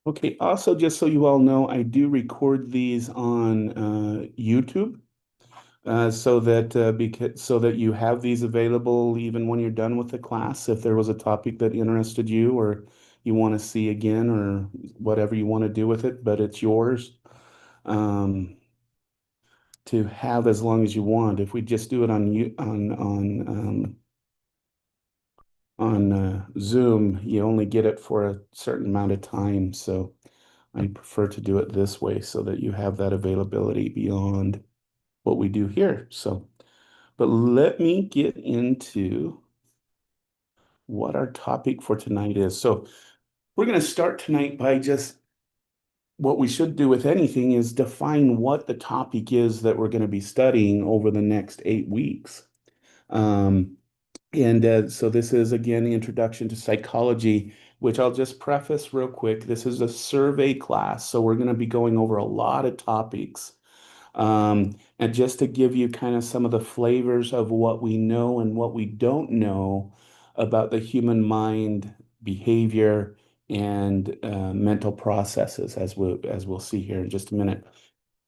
Okay, also, just so you all know, I do record these on YouTube so that you have these available even when you're done with the class. If there was a topic that interested you or you want to see again or whatever you want to do with it, but it's yours to have as long as you want. If we just do it on you on Zoom, you only get it for a certain amount of time. So I prefer to do it this way so that you have that availability beyond what we do here. So, but let me get into what our topic for tonight is. So, we're going to start tonight by just what we should do with anything is define what the topic is that we're going to be studying over the next 8 weeks. Um, so this is again the introduction to psychology, which I'll just preface real quick. This is a survey class, so we're going to be going over a lot of topics. And just to give you kind of some of the flavors of what we know and what we don't know about the human mind, behavior, and mental processes, as we'll see here in just a minute.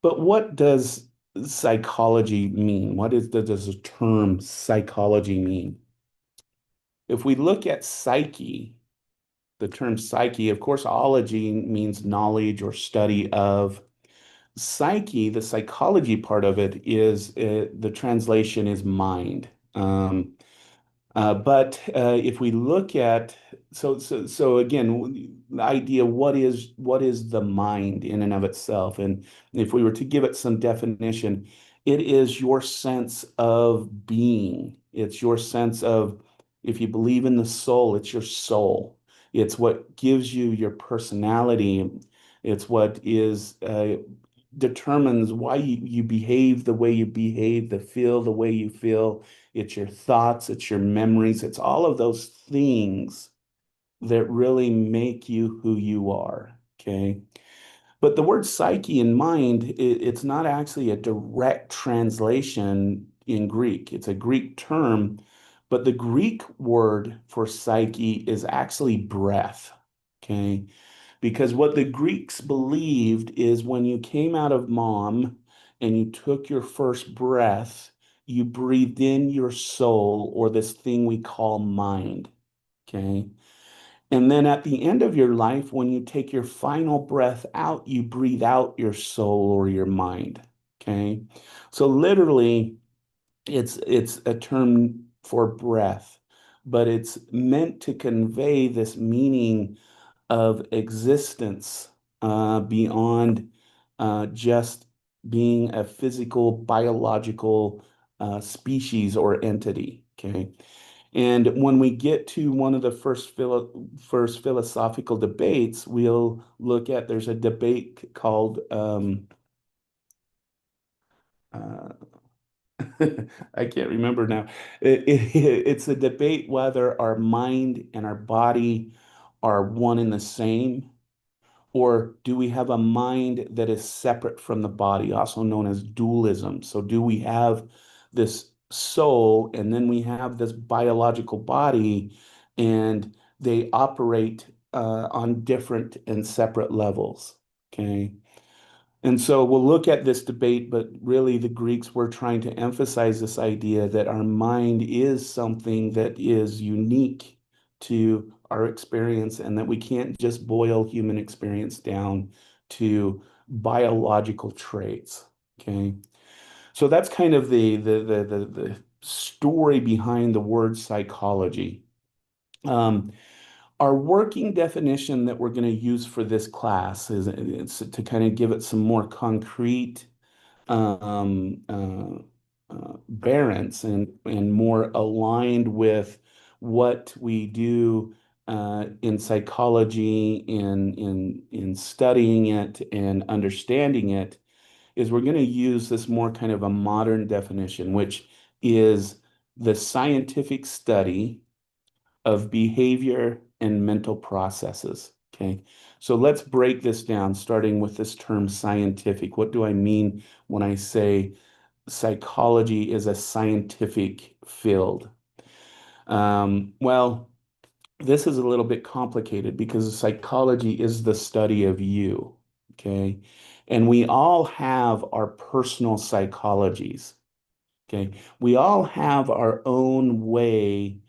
But what does psychology mean? Does the term psychology mean? If we look at psyche, the term psyche, of course, ology means knowledge or study of. Psyche, the psychology part of it is the translation is mind. But if we look at so again, the idea what is the mind in and of itself, and if we were to give it some definition, it is your sense of being. It's your sense of, if you believe in the soul, it's your soul. It's what gives you your personality. It's what is determines why you behave the way you behave, feel the way you feel. It's your thoughts, it's your memories, it's all of those things that really make you who you are. Okay. But the word psyche in mind, it's not actually a direct translation in Greek. It's a Greek term, but the Greek word for psyche is actually breath. Okay. Because what the Greeks believed is when you came out of mom and you took your first breath, you breathed in your soul, or this thing we call mind. Okay. And then at the end of your life, when you take your final breath out, you breathe out your soul or your mind. Okay. So literally, it's a term for breath, but it's meant to convey this meaning of existence beyond just being a physical, biological species or entity. Okay. And when we get to one of the first philosophical debates, we'll look at there's a debate called uh, I can't remember now. It's a debate whether our mind and our body are one and the same, or do we have a mind that is separate from the body, also known as dualism? So, do we have this soul and then we have this biological body, and they operate on different and separate levels? Okay. And so we'll look at this debate, but really the Greeks were trying to emphasize this idea that our mind is something that is unique to our experience and that we can't just boil human experience down to biological traits. Okay. So that's kind of the story behind the word psychology. Um, our working definition that we're going to use for this class is it's to kind of give it some more concrete um, uh, bearance and more aligned with what we do in psychology, in studying it and understanding it, is we're going to use this more kind of a modern definition, which is the scientific study of behavior and mental processes. Okay. So let's break this down, starting with this term scientific. What do I mean when I say psychology is a scientific field? Well, this is a little bit complicated because psychology is the study of you, okay? And we all have our personal psychologies, okay? We all have our own way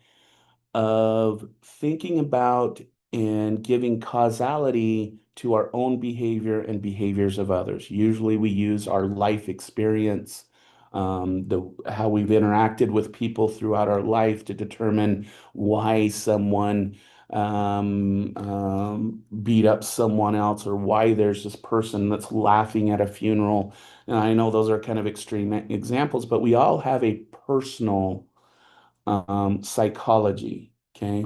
of thinking about and giving causality to our own behavior and behaviors of others. Usually we use our life experience, how we've interacted with people throughout our life to determine why someone beat up someone else or why there's this person that's laughing at a funeral. And I know those are kind of extreme examples, but we all have a personal psychology, okay,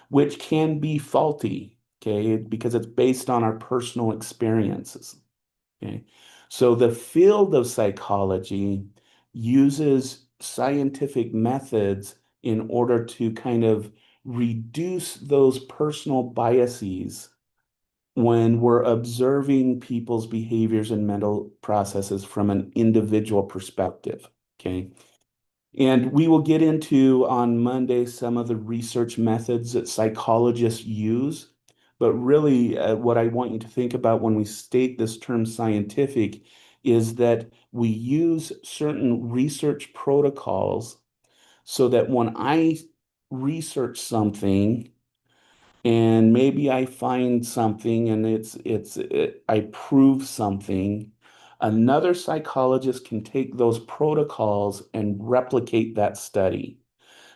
which can be faulty, okay, because it's based on our personal experiences, okay. So the field of psychology uses scientific methods in order to kind of reduce those personal biases when we're observing people's behaviors and mental processes from an individual perspective, okay. And we will get into on Monday some of the research methods that psychologists use. But really, what I want you to think about when we state this term scientific is that we use certain research protocols so that when I research something, and maybe I find something and I prove something. Another psychologist can take those protocols and replicate that study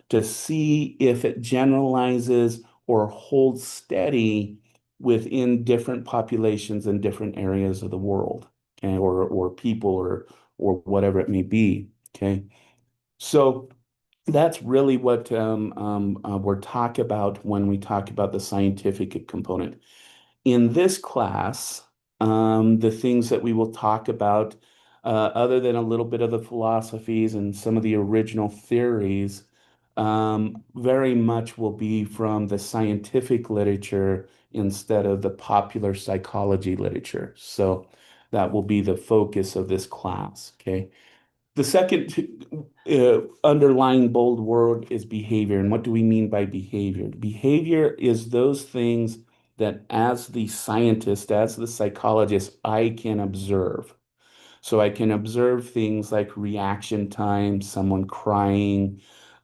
to see if it generalizes or holds steady within different populations in different areas of the world, okay, or people or whatever it may be. Okay. So that's really what we're talking about when we talk about the scientific component. In this class, the things that we will talk about, other than a little bit of the philosophies and some of the original theories, very much will be from the scientific literature instead of the popular psychology literature. So that will be the focus of this class. Okay. The second underlying bold word is behavior. And what do we mean by behavior? Behavior is those things that, as the scientist, as the psychologist, I can observe. So I can observe things like reaction time, someone crying,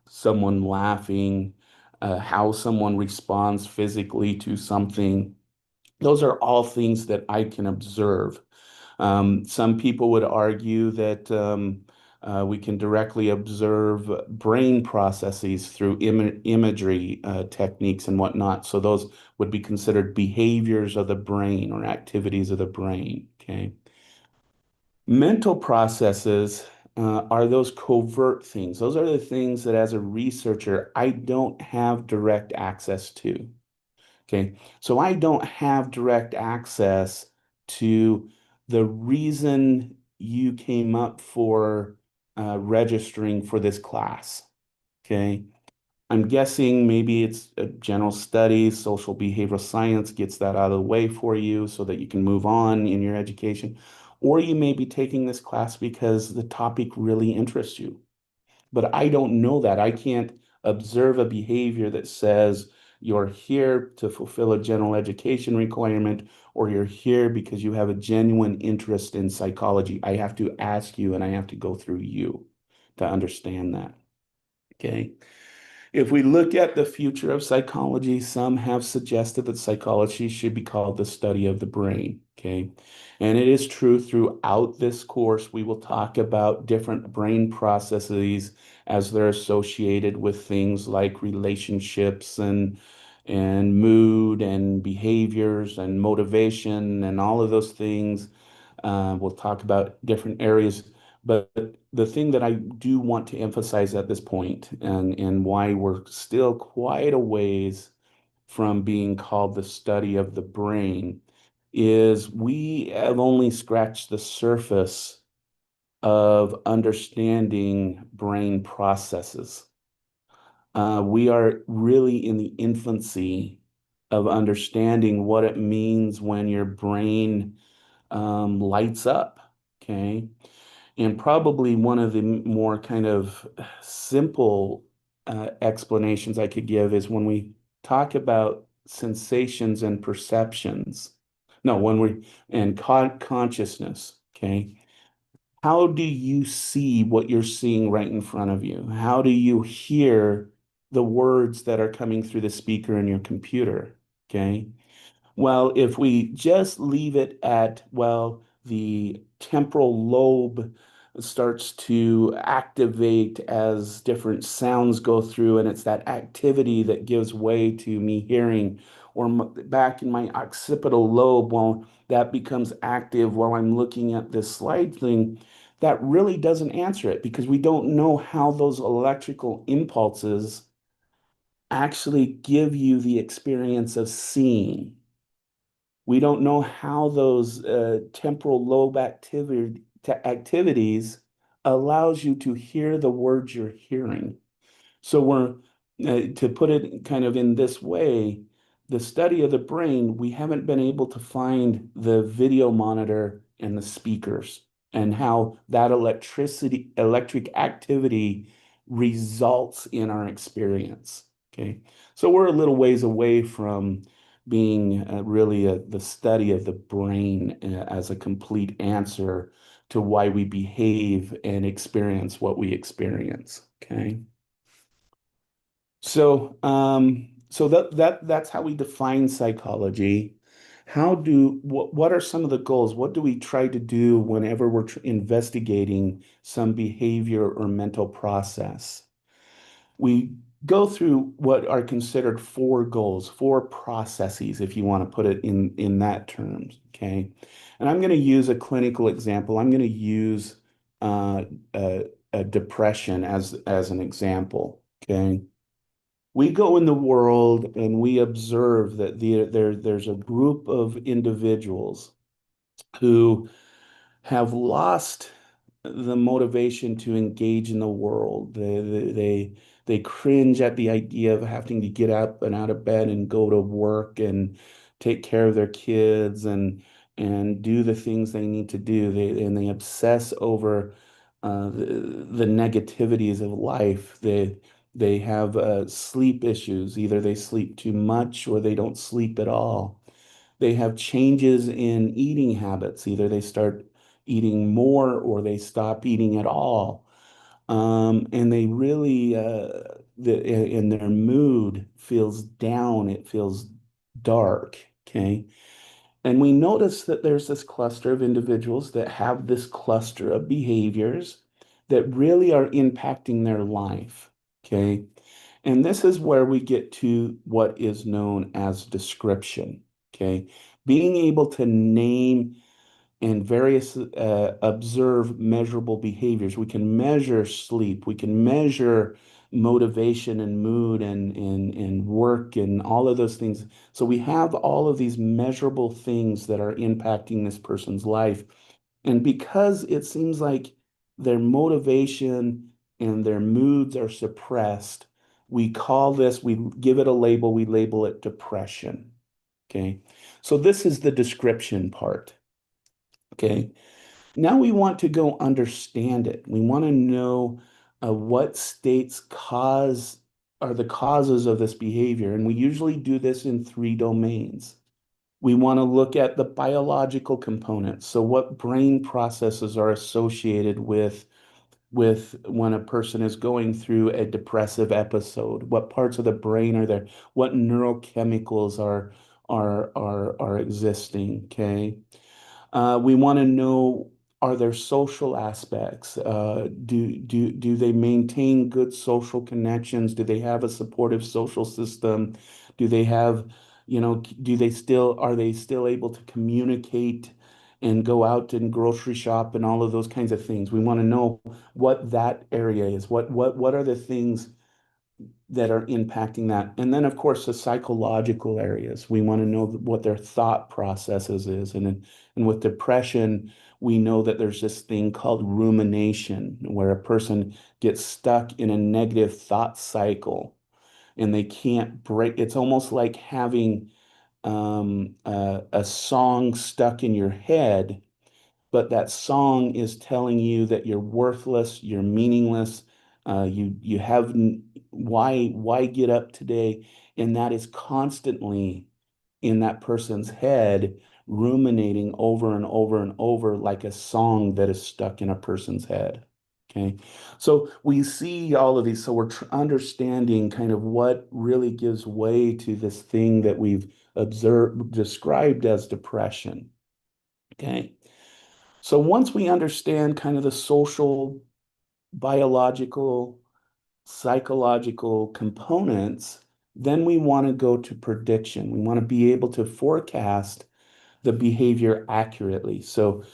someone laughing, how someone responds physically to something. Those are all things that I can observe. Some people would argue that we can directly observe brain processes through imagery techniques and whatnot. So those would be considered behaviors of the brain or activities of the brain. Okay. Mental processes are those covert things. Those are the things that, as a researcher, I don't have direct access to. Okay. So I don't have direct access to the reason you came up for registering for this class. Okay. I'm guessing maybe it's a general study, social behavioral science gets that out of the way for you so that you can move on in your education. Or you may be taking this class because the topic really interests you. But I don't know that. I can't observe a behavior that says you're here to fulfill a general education requirement or you're here because you have a genuine interest in psychology. I have to ask you and I have to go through you to understand that. Okay. If we look at the future of psychology, some have suggested that psychology should be called the study of the brain. Okay. And it is true throughout this course, we will talk about different brain processes as they're associated with things like relationships and mood and behaviors and motivation and all of those things. We'll talk about different areas. But the thing that I do want to emphasize at this point and why we're still quite a ways from being called the study of the brain is we have only scratched the surface of understanding brain processes. We are really in the infancy of understanding what it means when your brain lights up. Okay. And probably one of the more kind of simple explanations I could give is when we talk about sensations and perceptions. No, when we and consciousness, okay? How do you see what you're seeing right in front of you? How do you hear the words that are coming through the speaker in your computer? Okay. Well, if we just leave it at, well, the temporal lobe starts to activate as different sounds go through, and it's that activity that gives way to me hearing, or back in my occipital lobe, well, that becomes active while I'm looking at this slide thing. That really doesn't answer it because we don't know how those electrical impulses actually give you the experience of seeing. We don't know how those temporal lobe activities allows you to hear the words you're hearing. So we're to put it kind of in this way, the study of the brain, we haven't been able to find the video monitor and the speakers and how that electric activity results in our experience. Okay. So we're a little ways away from being really the study of the brain as a complete answer to why we behave and experience what we experience. Okay. So that's how we define psychology. What are some of the goals? What do we try to do whenever we're investigating some behavior or mental process? We go through what are considered four goals, four processes, if you want to put it in that terms. Okay. And I'm going to use a clinical example. I'm going to use uh, a depression as an example. Okay. We go in the world and we observe that there's a group of individuals who have lost the motivation to engage in the world. They cringe at the idea of having to get up and out of bed and go to work and take care of their kids and do the things they need to do. They obsess over the negativities of life. They have sleep issues. Either they sleep too much or they don't sleep at all. They have changes in eating habits. Either they start eating more or they stop eating at all. And they really, in their mood feels down. It feels dark. Okay. And we notice that there's this cluster of individuals that have this cluster of behaviors that really are impacting their life. Okay. And this is where we get to what is known as description. Okay. Being able to name and various observe measurable behaviors. We can measure sleep. We can measure motivation and mood and work and all of those things. So we have all of these measurable things that are impacting this person's life. And because it seems like their motivation and their moods are suppressed, we give it a label, we label it depression. Okay. So this is the description part. Okay. Now we want to go understand it. We want to know what states are the causes of this behavior. And we usually do this in three domains. We want to look at the biological components. So what brain processes are associated with when a person is going through a depressive episode? What parts of the brain are there? What neurochemicals are existing? Okay. We want to know, are there social aspects? Do they maintain good social connections? Do they have a supportive social system? Do they have, are they still able to communicate and go out and grocery shop and all of those kinds of things? We want to know what that area is. What are the things that are impacting that. And then, of course, the psychological areas. We want to know what their thought processes is. And with depression, we know that there's this thing called rumination, where a person gets stuck in a negative thought cycle and they can't break. It's almost like having a song stuck in your head, but that song is telling you that you're worthless, you're meaningless, You have why get up today? And that is constantly in that person's head, ruminating over and over and over like a song that is stuck in a person's head. Okay. So we see all of these. So we're understanding kind of what really gives way to this thing that we've observed, described as depression. Okay. So once we understand kind of the social, biological, psychological components, then we want to go to prediction. We want to be able to forecast the behavior accurately. So,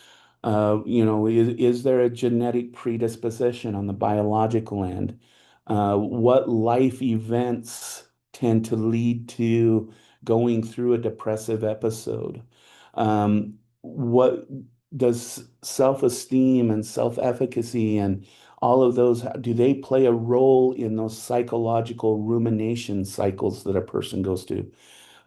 is there a genetic predisposition on the biological end? What life events tend to lead to going through a depressive episode? What does self-esteem and self-efficacy and all of those, do they play a role in those psychological rumination cycles that a person goes to?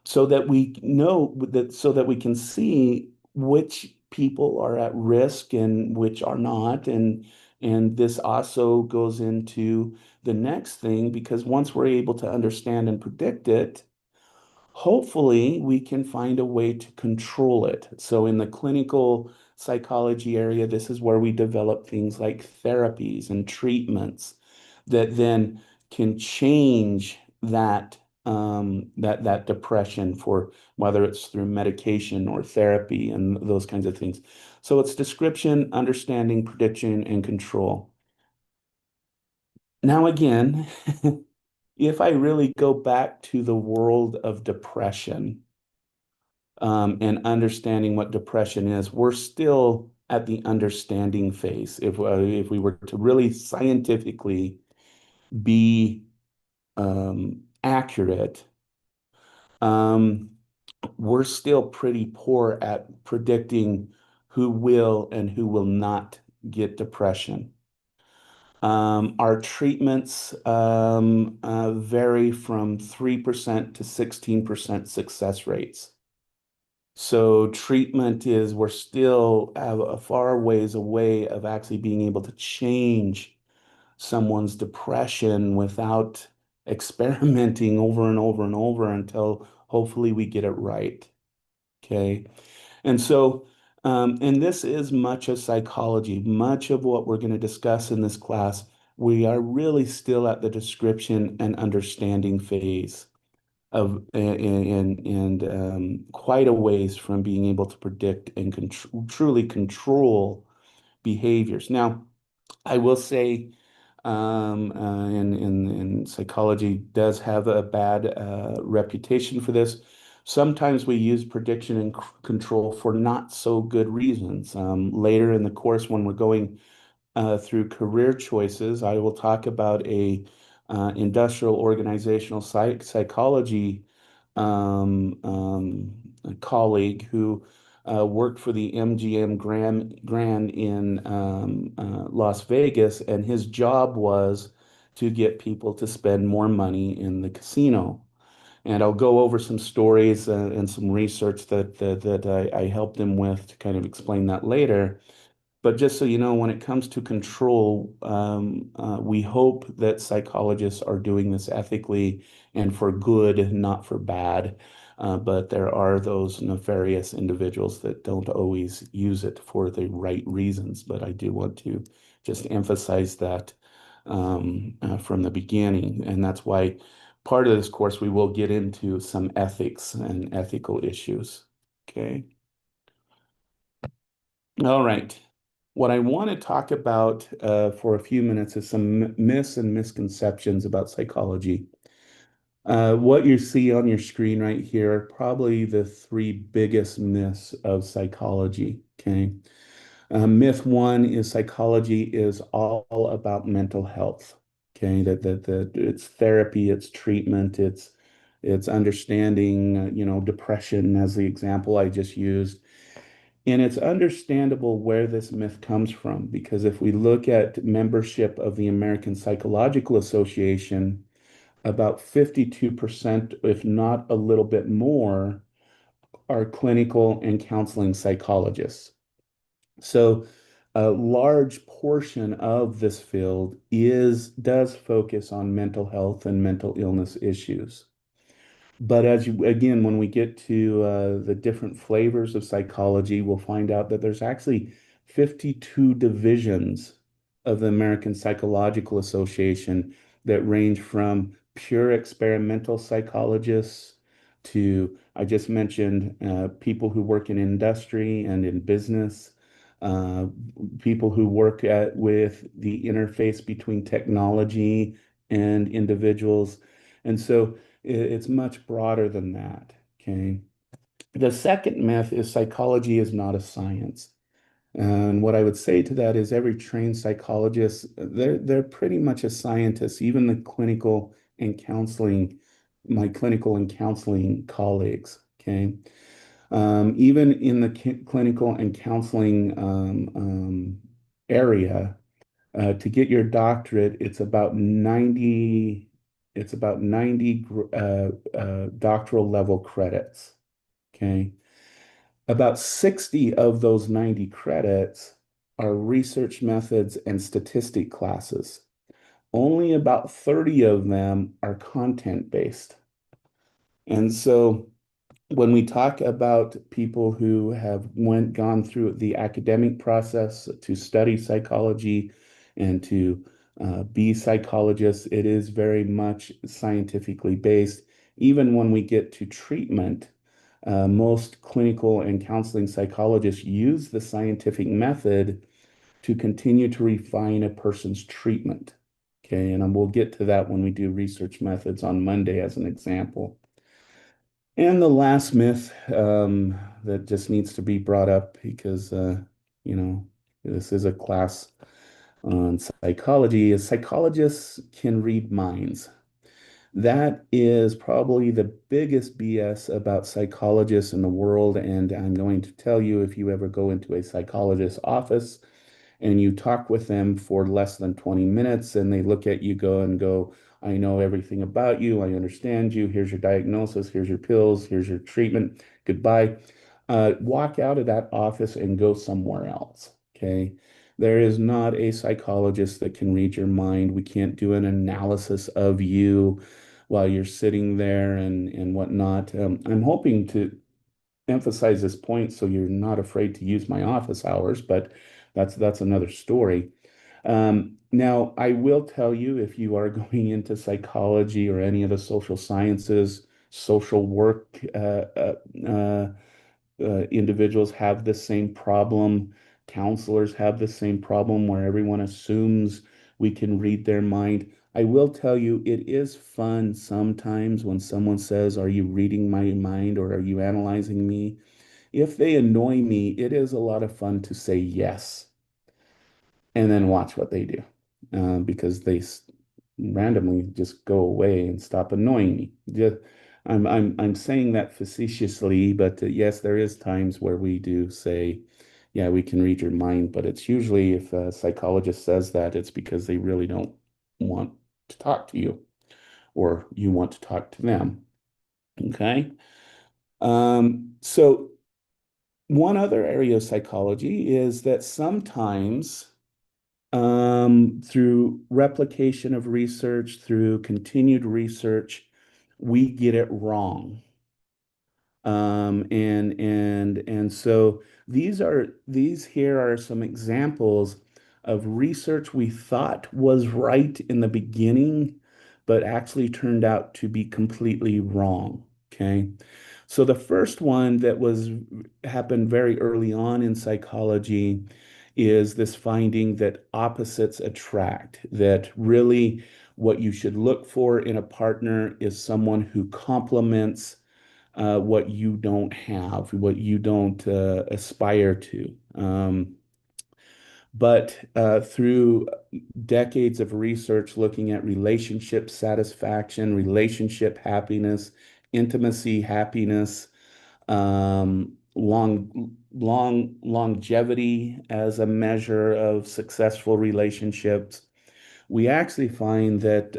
So that we know that, so that we can see which people are at risk and which are not. And this also goes into the next thing, because once we're able to understand and predict it, hopefully we can find a way to control it. So in the clinical psychology area, this is where we develop things like therapies and treatments that then can change that depression, for whether it's through medication or therapy and those kinds of things. So it's description, understanding, prediction, and control. Now again, if I really go back to the world of depression, and understanding what depression is, we're still at the understanding phase. If we were to really scientifically be accurate, um, we're still pretty poor at predicting who will and who will not get depression. Our treatments vary from 3% to 16% success rates. So treatment is, we're still a far ways away of actually being able to change someone's depression without experimenting over and over and over until hopefully we get it right. Okay. And so, and this is much of psychology, much of what we're going to discuss in this class. We are really still at the description and understanding phase of, and quite a ways from being able to predict and truly control behaviors. Now, I will say, and psychology does have a bad reputation for this. Sometimes we use prediction and control for not so good reasons. Later in the course, when we're going through career choices, I will talk about a industrial organizational psychology a colleague who worked for the MGM Grand in Las Vegas, and his job was to get people to spend more money in the casino. And I'll go over some stories and some research that I helped him with to kind of explain that later. But just so you know, when it comes to control, we hope that psychologists are doing this ethically and for good, not for bad. But there are those nefarious individuals that don't always use it for the right reasons. But I do want to just emphasize that from the beginning. And that's why part of this course, we will get into some ethics and ethical issues. Okay. All right. What I want to talk about for a few minutes is some myths and misconceptions about psychology. What you see on your screen right here are probably the three biggest myths of psychology. Okay. Myth one is psychology is all about mental health. Okay. That it's therapy, it's treatment, it's understanding, depression as the example I just used. And it's understandable where this myth comes from, because if we look at membership of the American Psychological Association, about 52%, if not a little bit more, are clinical and counseling psychologists. So a large portion of this field is does focus on mental health and mental illness issues. But as you, again, when we get to the different flavors of psychology, we'll find out that there's actually 52 divisions of the American Psychological Association that range from pure experimental psychologists to, I just mentioned, people who work in industry and in business, uh, people who work with the interface between technology and individuals. And so, it's much broader than that. Okay. The second myth is psychology is not a science. And what I would say to that is every trained psychologist, they're pretty much a scientist, even the clinical and counseling, my clinical and counseling colleagues. Okay. Even in the clinical and counseling area, to get your doctorate, it's about 90 doctoral level credits. Okay. About 60 of those 90 credits are research methods and statistic classes. Only about 30 of them are content based. And so when we talk about people who have gone through the academic process to study psychology and to be psychologists, it is very much scientifically based. Even when we get to treatment, most clinical and counseling psychologists use the scientific method to continue to refine a person's treatment. Okay, and we'll get to that when we do research methods on Monday as an example. And the last myth that just needs to be brought up because, you know, this is a class on psychology is psychologists can read minds. That is probably the biggest BS about psychologists in the world. And I'm going to tell you, if you ever go into a psychologist's office and you talk with them for less than 20 minutes and they look at you go, I know everything about you. I understand you. Here's your diagnosis. Here's your pills. Here's your treatment. Goodbye. Walk out of that office and go somewhere else. Okay. There is not a psychologist that can read your mind. We can't do an analysis of you while you're sitting there and whatnot. I'm hoping to emphasize this point so you're not afraid to use my office hours, but that's another story. Now, I will tell you if you are going into psychology or any of the social sciences, social work, individuals have the same problem. Counselors have the same problem where everyone assumes we can read their mind. I will tell you, it is fun sometimes when someone says, are you reading my mind or are you analyzing me? If they annoy me, it is a lot of fun to say yes and then watch what they do because randomly just go away and stop annoying me. I'm saying that facetiously, but yes, there is times where we do say, yeah, we can read your mind, but it's usually if a psychologist says that, it's because they really don't want to talk to you or you want to talk to them. Okay. So one other area of psychology is that sometimes through replication of research, through continued research, we get it wrong. And so these here are some examples of research we thought was right in the beginning, but actually turned out to be completely wrong. Okay. So the first one that was happened very early on in psychology is this finding that opposites attract, that really what you should look for in a partner is someone who complements what you don't have, what you don't aspire to. But through decades of research looking at relationship satisfaction, relationship happiness, intimacy happiness, longevity as a measure of successful relationships, we actually find that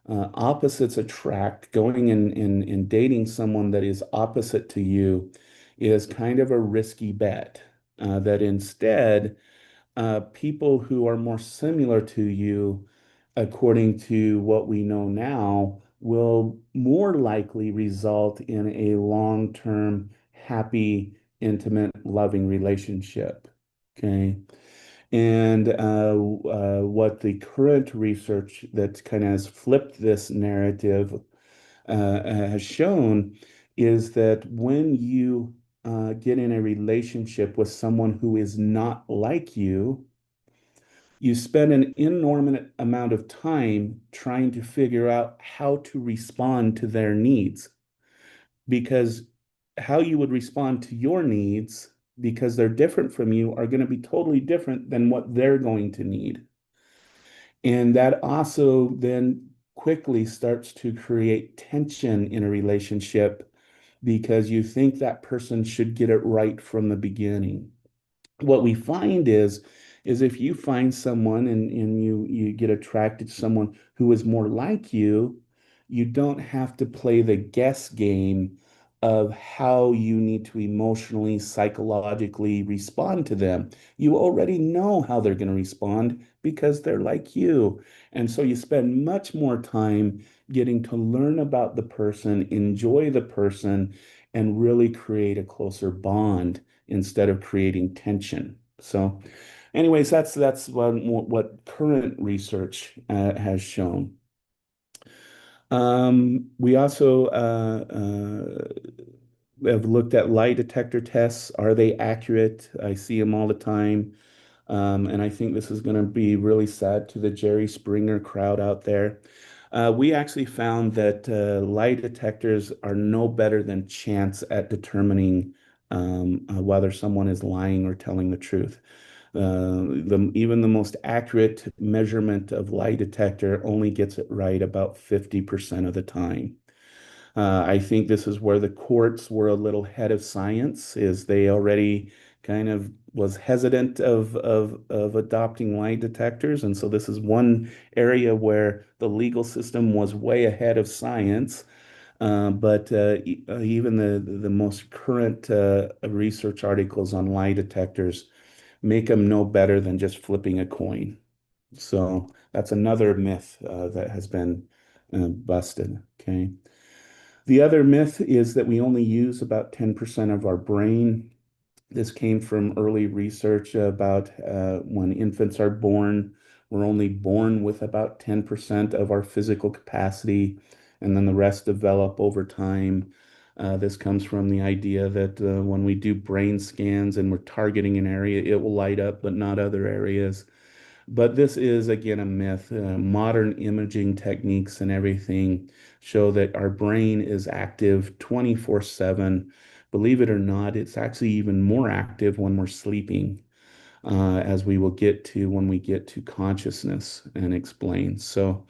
opposites attract. Going and dating someone that is opposite to you is kind of a risky bet. That instead, people who are more similar to you, according to what we know now, will more likely result in a long-term, happy, intimate, loving relationship. Okay. And what the current research that kind of has flipped this narrative has shown is that when you get in a relationship with someone who is not like you spend an inordinate amount of time trying to figure out how to respond to their needs because how you would respond to your needs because they're different from you are going to be totally different than what they're going to need. And that also then quickly starts to create tension in a relationship because you think that person should get it right from the beginning. What we find is if you find someone and you get attracted to someone who is more like you don't have to play the guess game of how you need to emotionally, psychologically respond to them. You already know how they're going to respond because they're like you. And so you spend much more time getting to learn about the person, enjoy the person, and really create a closer bond instead of creating tension. So, anyways, that's what current research has shown. We also have looked at lie detector tests. Are they accurate? I see them all the time. And I think this is going to be really sad to the Jerry Springer crowd out there. We actually found that lie detectors are no better than chance at determining whether someone is lying or telling the truth. Even the most accurate measurement of lie detector only gets it right about 50% of the time. I think this is where the courts were a little ahead of science, is they already kind of was hesitant of adopting lie detectors. And so this is one area where the legal system was way ahead of science. But even the most current research articles on lie detectors make them no better than just flipping a coin. So that's another myth that has been busted. Okay. The other myth is that we only use about 10% of our brain. This came from early research about when infants are born, we're only born with about 10% of our physical capacity, and then the rest develop over time. This comes from the idea that when we do brain scans and we're targeting an area, it will light up, but not other areas. But this is, again, a myth. Modern imaging techniques and everything show that our brain is active 24/7. Believe it or not, it's actually even more active when we're sleeping, as we will get to when we get to consciousness and explain. So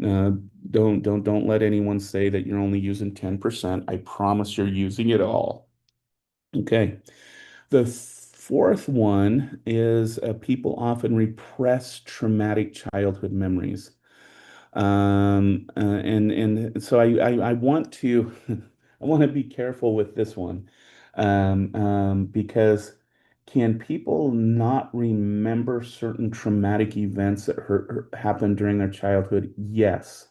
uh, don't let anyone say that you're only using 10%. I promise you're using it all. Okay. The fourth one is people often repress traumatic childhood memories. And so I want to I want to be careful with this one because can people not remember certain traumatic events that happened during their childhood? Yes.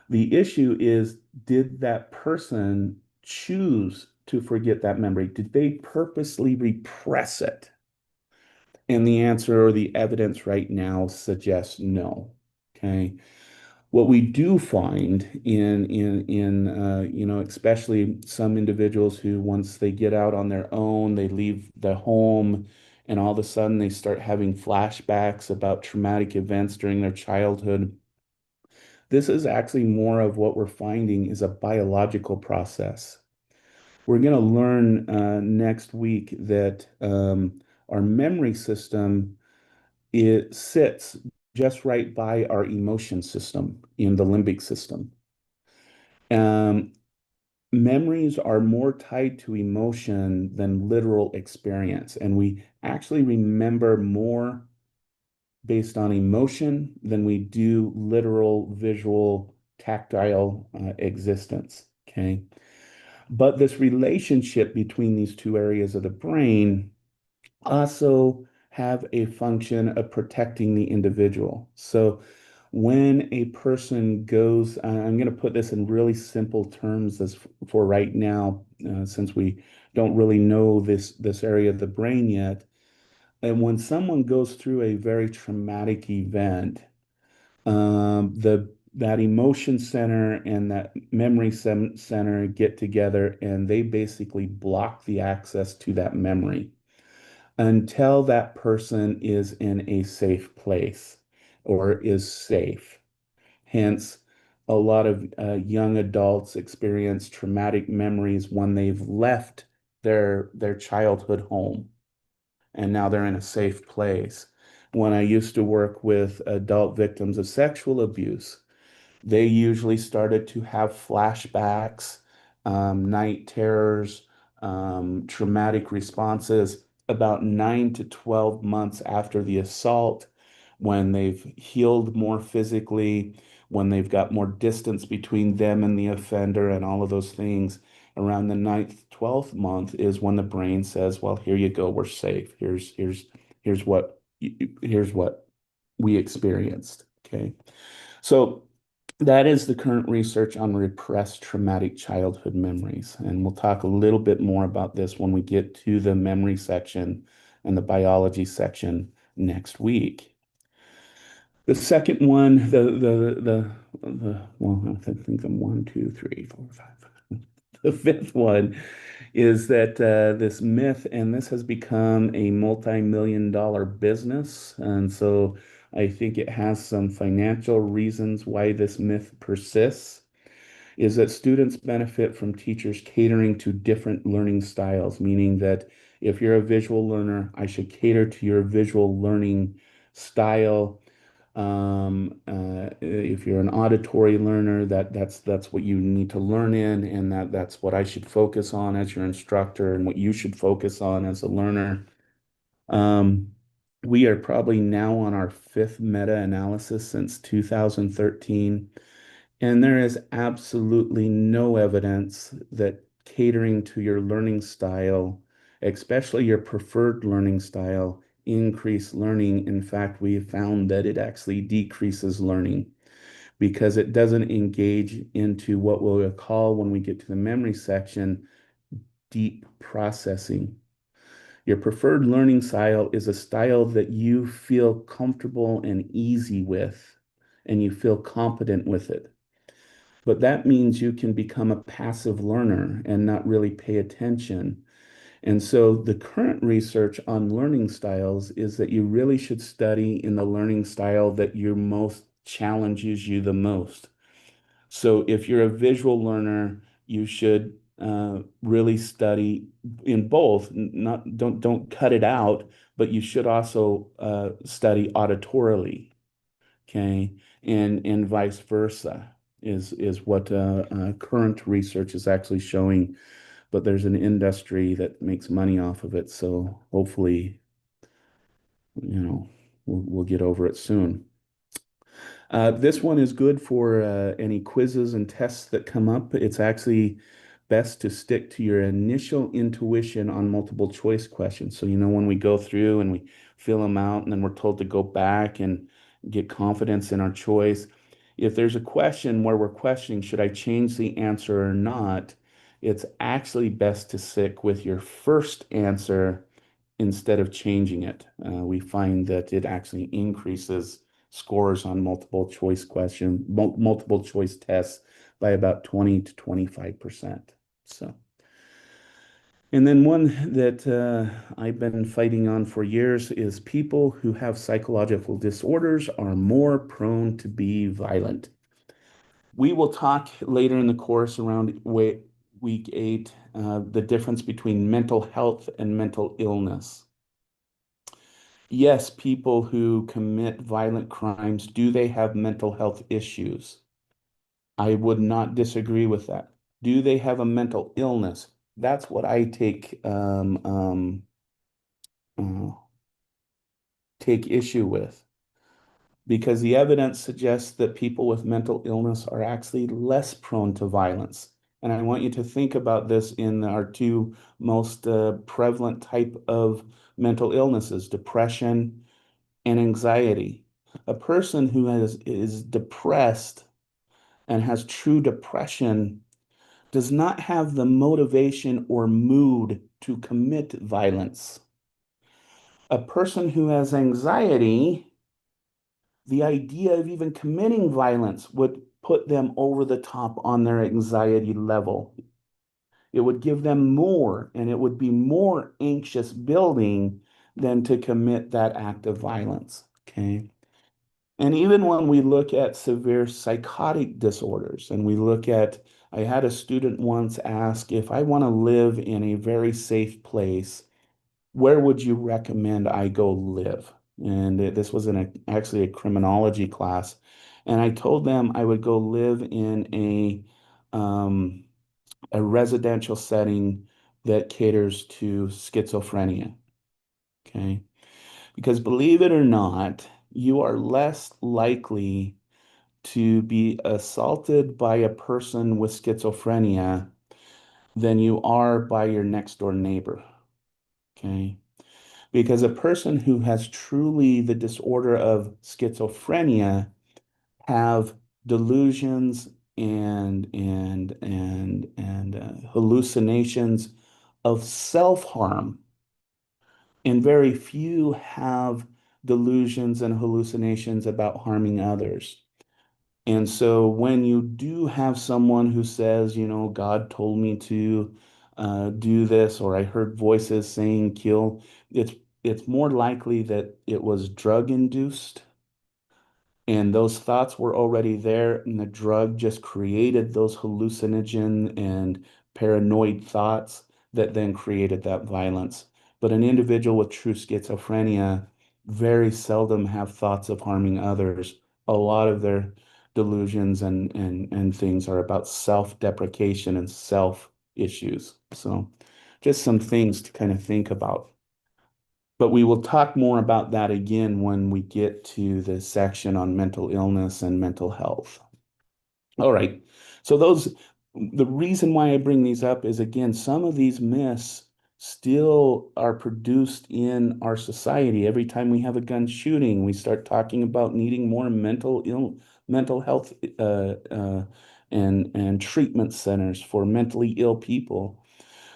The issue is, did that person choose to forget that memory? Did they purposely repress it? And the answer or the evidence right now suggests no. Okay. What we do find in especially some individuals who once they get out on their own, they leave the home, and all of a sudden they start having flashbacks about traumatic events during their childhood. This is actually more of what we're finding is a biological process. We're going to learn next week that our memory system, it sits just right by our emotion system in the limbic system. Um, Memories are more tied to emotion than literal experience, and we actually remember more based on emotion than we do literal, visual, tactile existence. Okay. But this relationship between these two areas of the brain also have a function of protecting the individual. So when a person goes, I'm going to put this in really simple terms as for right now, since we don't really know this area of the brain yet. And when someone goes through a very traumatic event, the that emotion center and that memory center get together and they basically block the access to that memory until that person is in a safe place or is safe. Hence, a lot of young adults experience traumatic memories when they've left their childhood home and now they're in a safe place. When I used to work with adult victims of sexual abuse, they usually started to have flashbacks, night terrors, traumatic responses about 9 to 12 months after the assault, when they've healed more physically, when they've got more distance between them and the offender, and all of those things. Around the ninth, 12th month is when the brain says, "Well, here you go, we're safe. Here's what here's what we experienced." Okay. So that is the current research on repressed traumatic childhood memories. And we'll talk a little bit more about this when we get to the memory section and the biology section next week. The second one, well, I think I'm 1, 2, 3, 4, 5. The fifth one is that this myth, and this has become a multi-million-dollar business. And so I think it has some financial reasons why this myth persists, is that students benefit from teachers catering to different learning styles, meaning that if you're a visual learner, I should cater to your visual learning style. If you're an auditory learner, that's what you need to learn in, and that's what I should focus on as your instructor, and what you should focus on as a learner. Um, we are probably now on our fifth meta-analysis since 2013, and there is absolutely no evidence that catering to your learning style, especially your preferred learning style, increase learning. In fact, we have found that it actually decreases learning because it doesn't engage into what we'll call, when we get to the memory section, deep processing. Your preferred learning style is a style that you feel comfortable and easy with, and you feel competent with it. But that means you can become a passive learner and not really pay attention. And so the current research on learning styles is that you really should study in the learning style that you most challenges you the most. So if you're a visual learner, you should really study in both. Not don't cut it out, but you should also study auditorily. Okay, and vice versa is what current research is actually showing. But there's an industry that makes money off of it, so hopefully, we'll get over it soon. This one is good for any quizzes and tests that come up. It's actually best to stick to your initial intuition on multiple choice questions. So, when we go through and we fill them out and then we're told to go back and get confidence in our choice. If there's a question where we're questioning, should I change the answer or not? It's actually best to stick with your first answer instead of changing it. We find that it actually increases scores on multiple choice tests by about 20 to 25%. So, and then one that I've been fighting on for years is people who have psychological disorders are more prone to be violent. We will talk later in the course around week 8, the difference between mental health and mental illness. Yes, people who commit violent crimes, do they have mental health issues? I would not disagree with that. Do they have a mental illness? That's what I uh, take issue with, because the evidence suggests that people with mental illness are actually less prone to violence. And I want you to think about this in our two most prevalent type of mental illnesses, depression and anxiety. A person who is depressed and has true depression does not have the motivation or mood to commit violence. A person who has anxiety, the idea of even committing violence would put them over the top on their anxiety level. It would give them more, and it would be more anxious building than to commit that act of violence. Okay. And even when we look at severe psychotic disorders, and we look at, I had a student once ask, if I want to live in a very safe place, where would you recommend I go live? And this was actually a criminology class. And I told them I would go live in a residential setting that caters to schizophrenia. Okay. Because believe it or not, you are less likely to be assaulted by a person with schizophrenia than you are by your next door neighbor. Okay. Because a person who has truly the disorder of schizophrenia have delusions and hallucinations of self-harm, and very few have delusions and hallucinations about harming others. And so when you do have someone who says, God told me to do this, or I heard voices saying kill, it's it's more likely that it was drug induced and those thoughts were already there, and the drug just created those hallucinogen and paranoid thoughts that then created that violence. But an individual with true schizophrenia very seldom have thoughts of harming others. A lot of their delusions and things are about self-deprecation and self issues. So just some things to kind of think about. But we will talk more about that again when we get to the section on mental illness and mental health. All right. So the reason why I bring these up is again, some of these myths still are produced in our society. Every time we have a gun shooting, we start talking about needing more mental health and treatment centers for mentally ill people.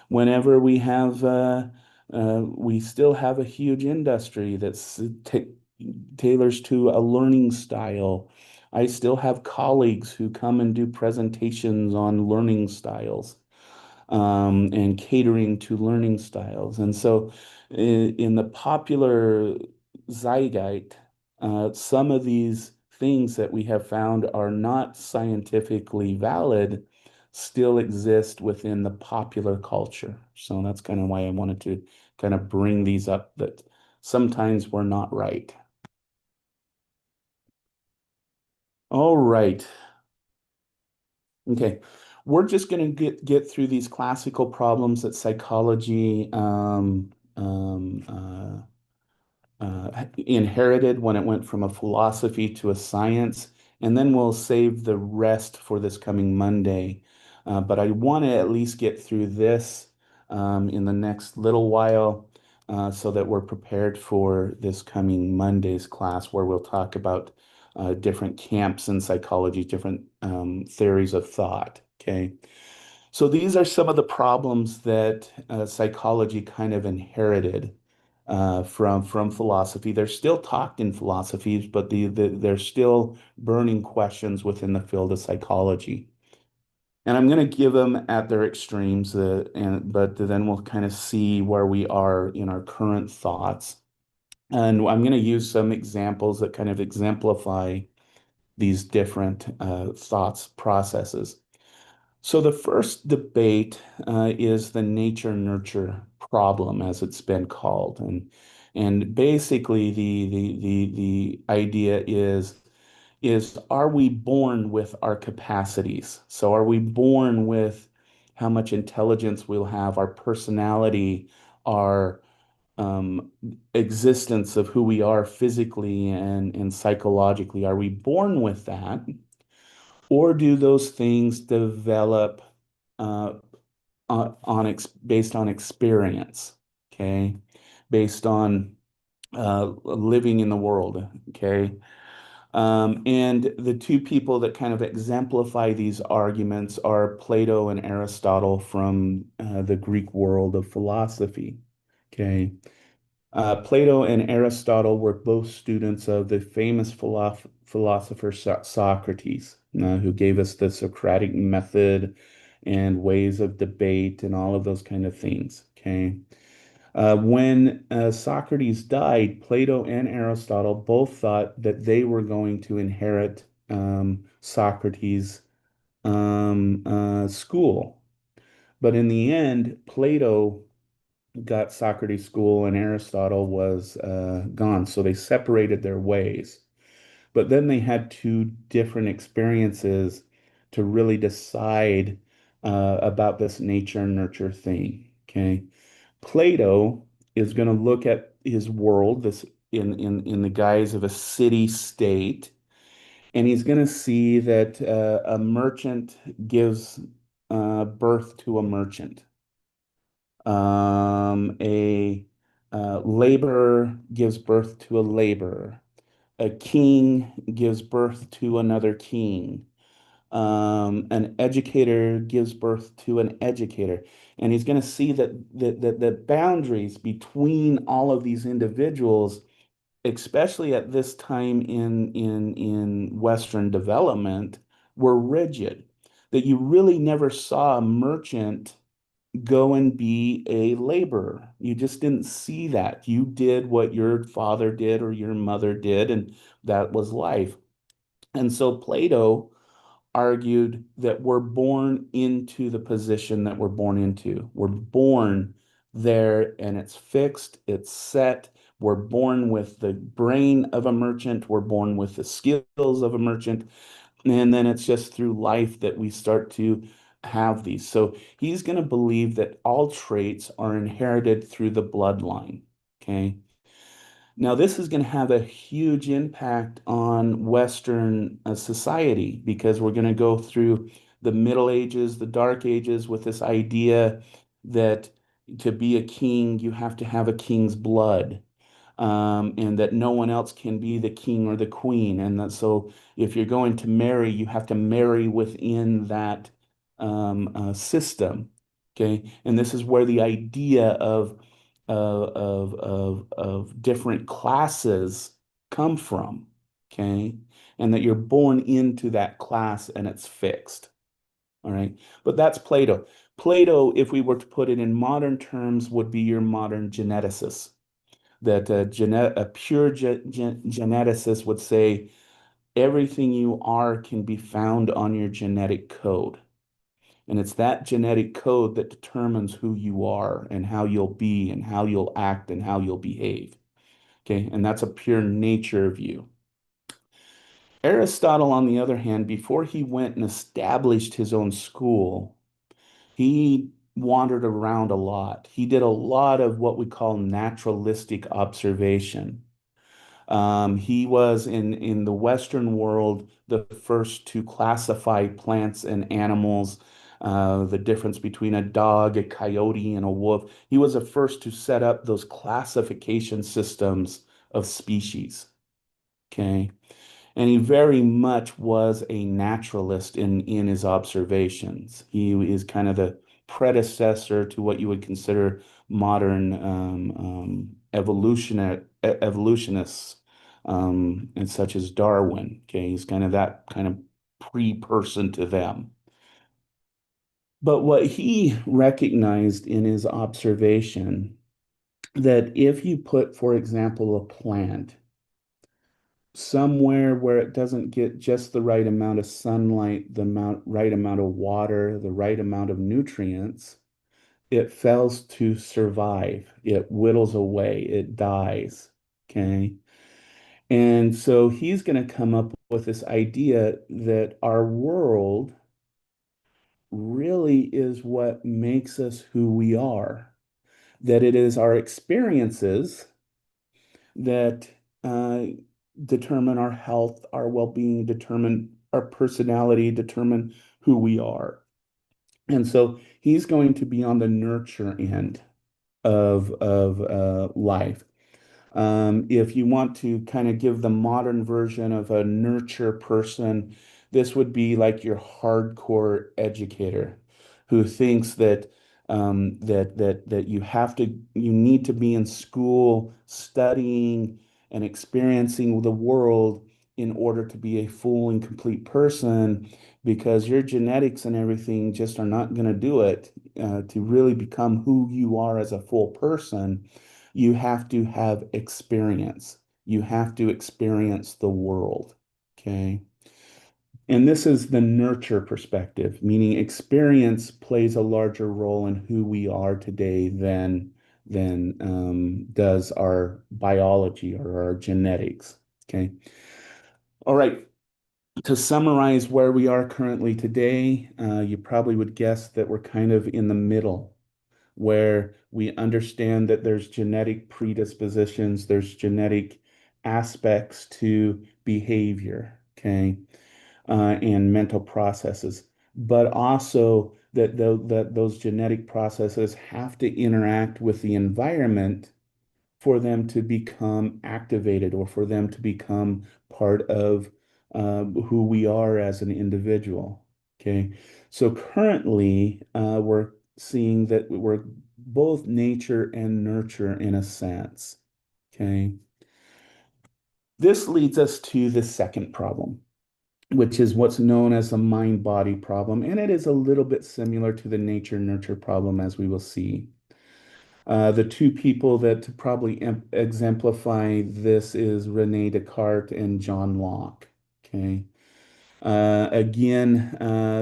Whenever we still have a huge industry that's tailors to a learning style. I still have colleagues who come and do presentations on learning styles and catering to learning styles. And so in the popular zeitgeist, some of these things that we have found are not scientifically valid still exist within the popular culture. So that's kind of why I wanted to kind of bring these up that sometimes we're not right. All right. Okay. We're just going to get through these classical problems that psychology inherited when it went from a philosophy to a science, and then we'll save the rest for this coming Monday. But I want to at least get through this in the next little while so that we're prepared for this coming Monday's class where we'll talk about different camps in psychology, different theories of thought. Okay. So these are some of the problems that psychology kind of inherited from philosophy. They're still talked in philosophies, but they're still burning questions within the field of psychology. And I'm going to give them at their extremes, but then we'll kind of see where we are in our current thoughts. And I'm going to use some examples that kind of exemplify these different thoughts processes. So the first debate is the nature nurture problem, as it's been called, and basically the idea is are we born with our capacities? So are we born with how much intelligence we'll have, our personality, our um, existence of who we are physically and psychologically? Are we born with that? Or do those things develop uh, based on experience, okay, based on living in the world, okay. And the two people that kind of exemplify these arguments are Plato and Aristotle from the Greek world of philosophy. Okay. Plato and Aristotle were both students of the famous philosopher Socrates, who gave us the Socratic method and ways of debate and all of those kind of things. Okay. When Socrates died, Plato and Aristotle both thought that they were going to inherit Socrates' school. But in the end, Plato got Socrates' school and Aristotle was gone. So they separated their ways. But then they had two different experiences to really decide about this nature and nurture thing. Okay. Plato is going to look at his world, this in the guise of a city state, and he's going to see that a merchant gives birth to a merchant. A laborer gives birth to a laborer. A king gives birth to another king. An educator gives birth to an educator. And he's going to see that the boundaries between all of these individuals, especially at this time in Western development, were rigid. That you really never saw a merchant go and be a laborer. You just didn't see that. You did what your father did or your mother did, and that was life. And so Plato argued that we're born into the position that we're born into. We're born there and it's fixed, it's set. We're born with the brain of a merchant, we're born with the skills of a merchant, and then it's just through life that we start to have these. So he's going to believe that all traits are inherited through the bloodline. Okay. Now, this is going to have a huge impact on Western society because we're going to go through the Middle Ages, the Dark Ages, with this idea that to be a king, you have to have a king's blood, and that no one else can be the king or the queen. And that so if you're going to marry, you have to marry within that system. Okay. And this is where the idea of different classes come from. Okay. And that you're born into that class and it's fixed. All right. But that's Plato. Plato, if we were to put it in modern terms, would be your modern geneticist. That a pure geneticist would say everything you are can be found on your genetic code. And it's that genetic code that determines who you are and how you'll be and how you'll act and how you'll behave. Okay. And that's a pure nature view. Aristotle, on the other hand, before he went and established his own school, he wandered around a lot. He did a lot of what we call naturalistic observation. He was in the Western world the first to classify plants and animals, the difference between a dog, a coyote, and a wolf. He was the first to set up those classification systems of species. Okay. And he very much was a naturalist in his observations. He is kind of the predecessor to what you would consider modern evolutionists, and such as Darwin. Okay, he's kind of that kind of pre-person to them. But what he recognized in his observation that if you put, for example, a plant somewhere where it doesn't get just the right amount of sunlight, right amount of water, the right amount of nutrients, it fails to survive. It whittles away, it dies. Okay. And so he's going to come up with this idea that our world really is what makes us who we are, that it is our experiences that determine our health, our well-being, determine our personality, determine who we are. And so he's going to be on the nurture end of life. If you want to kind of give the modern version of a nurture person, this would be like your hardcore educator who thinks that you need to be in school studying and experiencing the world in order to be a full and complete person because your genetics and everything just are not going to do it to really become who you are as a full person. You have to have experience. You have to experience the world. Okay. And this is the nurture perspective, meaning experience plays a larger role in who we are today than does our biology or our genetics. Okay. All right. To summarize where we are currently today, you probably would guess that we're kind of in the middle where we understand that there's genetic predispositions, there's genetic aspects to behavior, okay, and mental processes, but also that those genetic processes have to interact with the environment for them to become activated or for them to become part of who we are as an individual. Okay. So currently, we're seeing that we're both nature and nurture in a sense. Okay. This leads us to the second problem, which is what's known as a mind body problem. And it is a little bit similar to the nature nurture problem, as we will see. The two people that probably exemplify this is Rene Descartes and John Locke. Okay. Again,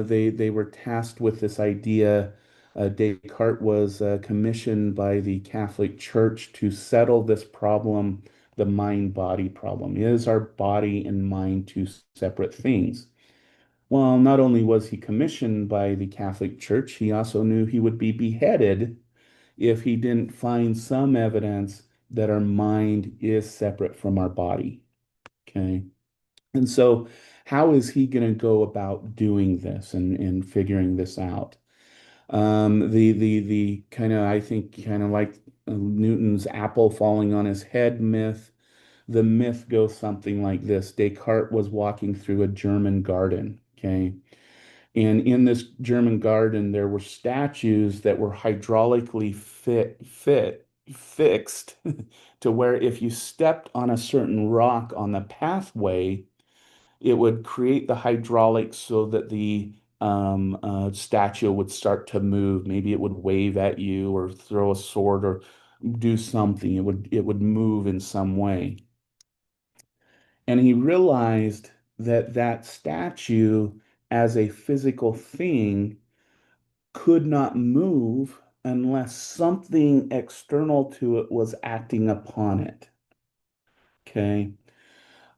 they were tasked with this idea. Descartes was commissioned by the Catholic Church to settle this problem, the mind-body problem. Is our body and mind two separate things? Well, not only was he commissioned by the Catholic Church, he also knew he would be beheaded if he didn't find some evidence that our mind is separate from our body. Okay. And so, how is he going to go about doing this and figuring this out? The kind of, I think, kind of like Newton's apple falling on his head myth. The myth goes something like this. Descartes was walking through a German garden. Okay. And in this German garden, there were statues that were hydraulically fixed to where if you stepped on a certain rock on the pathway, it would create the hydraulics so that the statue would start to move. Maybe it would wave at you or throw a sword or do something. It would move in some way. And he realized that that statue as a physical thing could not move unless something external to it was acting upon it. Okay.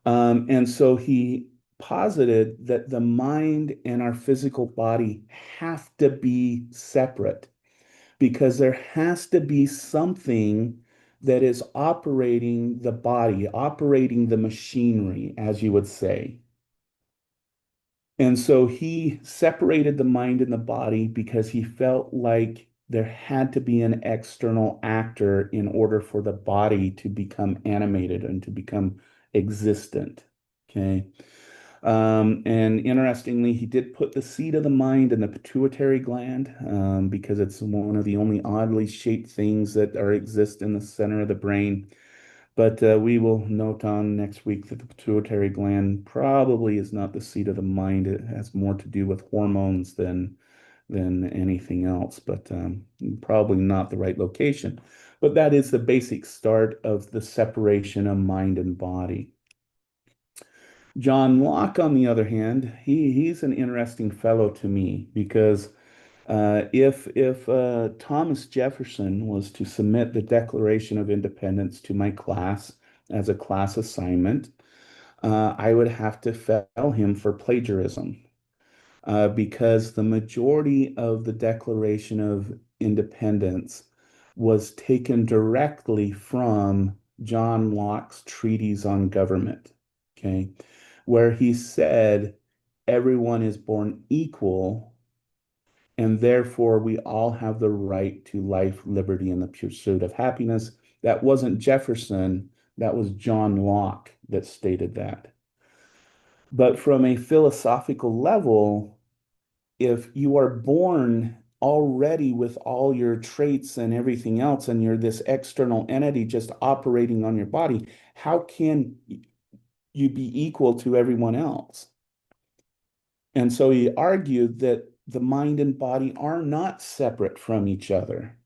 And so he posited that the mind and our physical body have to be separate because there has to be something that is operating the body, operating the machinery, as you would say. And so he separated the mind and the body because he felt like there had to be an external actor in order for the body to become animated and to become existent. Okay. And interestingly, he did put the seat of the mind in the pituitary gland because it's one of the only oddly shaped things that are exist in the center of the brain. But we will note on next week that the pituitary gland probably is not the seat of the mind. It has more to do with hormones than anything else, but probably not the right location. But that is the basic start of the separation of mind and body. John Locke, on the other hand, he's an interesting fellow to me because if Thomas Jefferson was to submit the Declaration of Independence to my class as a class assignment, I would have to fail him for plagiarism because the majority of the Declaration of Independence was taken directly from John Locke's treatise on government, okay, where he said everyone is born equal and therefore we all have the right to life, liberty, and the pursuit of happiness. That wasn't Jefferson, that was John Locke that stated that. But from a philosophical level, if you are born already with all your traits and everything else, and you're this external entity just operating on your body, how can you be equal to everyone else? And so he argued that the mind and body are not separate from each other.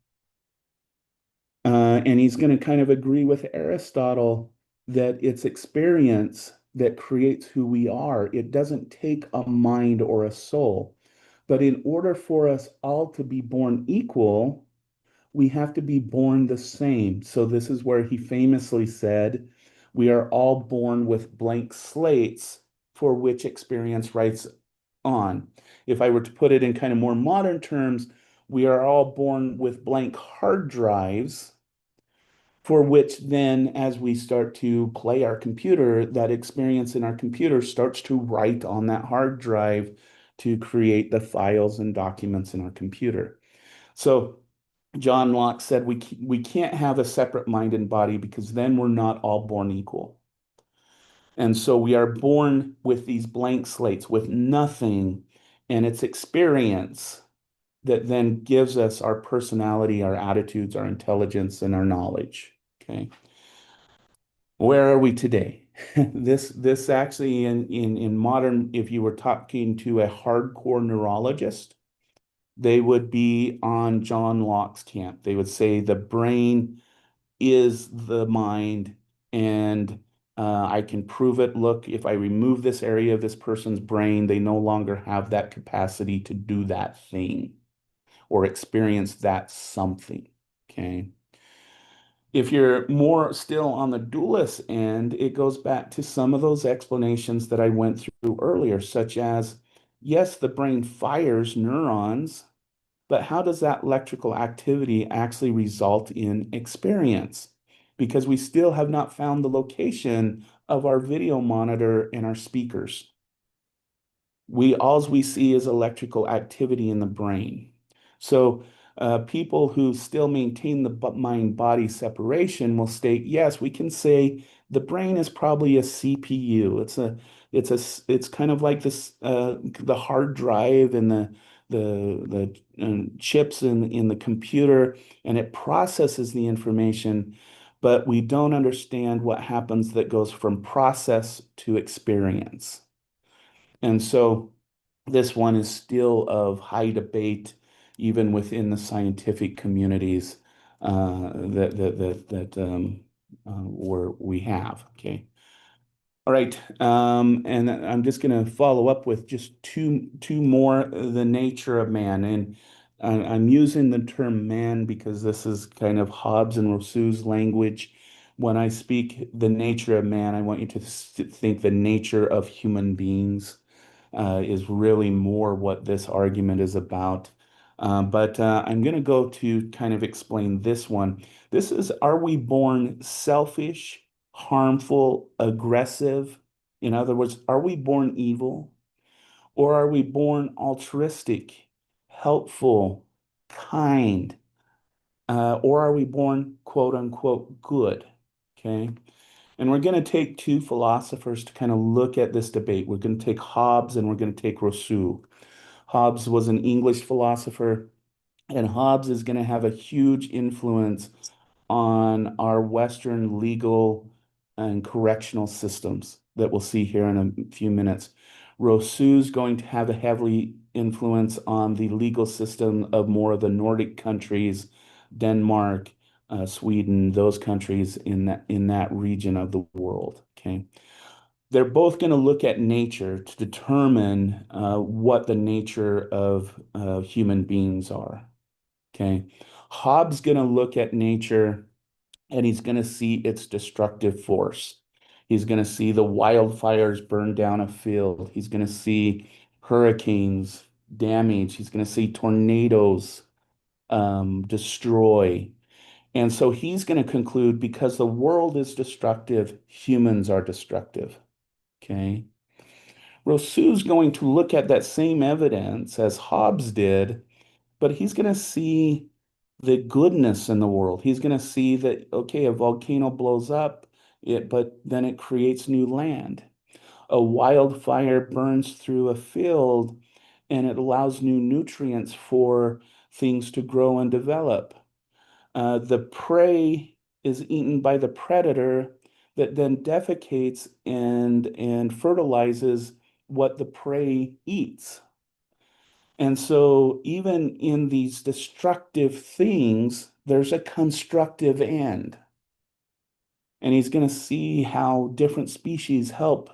And he's going to kind of agree with Aristotle that it's experience that creates who we are. It doesn't take a mind or a soul. But in order for us all to be born equal, we have to be born the same. So this is where he famously said, we are all born with blank slates for which experience writes on. If I were to put it in kind of more modern terms, we are all born with blank hard drives for which then, as we start to play our computer, that experience in our computer starts to write on that hard drive to create the files and documents in our computer. So John Locke said we can't have a separate mind and body because then we're not all born equal. And so we are born with these blank slates, with nothing, and it's experience that then gives us our personality, our attitudes, our intelligence, and our knowledge. Okay. Where are we today? This actually in modern, if you were talking to a hardcore neurologist, they would be on John Locke's camp. They would say the brain is the mind, and I can prove it. Look, if I remove this area of this person's brain, they no longer have that capacity to do that thing or experience that something. Okay. If you're more still on the dualist end, it goes back to some of those explanations that I went through earlier, such as, yes, the brain fires neurons, but how does that electrical activity actually result in experience? Because we still have not found the location of our video monitor and our speakers. All we see is electrical activity in the brain. So people who still maintain the mind-body separation will state, yes, we can say the brain is probably a CPU. It's kind of like this the hard drive and the chips in the computer, and it processes the information, but we don't understand what happens that goes from process to experience. And so this one is still of high debate, even within the scientific communities where we have. Okay. All right. And I'm just going to follow up with just two more, the nature of man. And I'm using the term man because this is kind of Hobbes and Rousseau's language. When I speak the nature of man, I want you to think the nature of human beings is really more what this argument is about. But I'm going to go to kind of explain this one. This is, are we born selfish, harmful, aggressive? In other words, are we born evil? Or are we born altruistic, helpful, kind? Or are we born quote unquote good? Okay. And we're going to take two philosophers to kind of look at this debate. We're going to take Hobbes and we're going to take Rousseau. Hobbes was an English philosopher, and Hobbes is going to have a huge influence on our Western legal and correctional systems that we'll see here in a few minutes. Rousseau's going to have a heavily influence on the legal system of more of the Nordic countries, Denmark, Sweden, those countries in that region of the world. Okay. They're both going to look at nature to determine what the nature of human beings are. Okay. Hobbes going to look at nature and he's going to see its destructive force. He's going to see the wildfires burn down a field. He's going to see hurricanes damage. He's going to see tornadoes destroy. And so he's going to conclude because the world is destructive, humans are destructive. Okay. Rousseau's going to look at that same evidence as Hobbes did, but he's going to see the goodness in the world. He's going to see that, okay, a volcano blows up, but then it creates new land. A wildfire burns through a field and it allows new nutrients for things to grow and develop. The prey is eaten by the predator that then defecates and fertilizes what the prey eats. And so, even in these destructive things, there's a constructive end. And he's going to see how different species help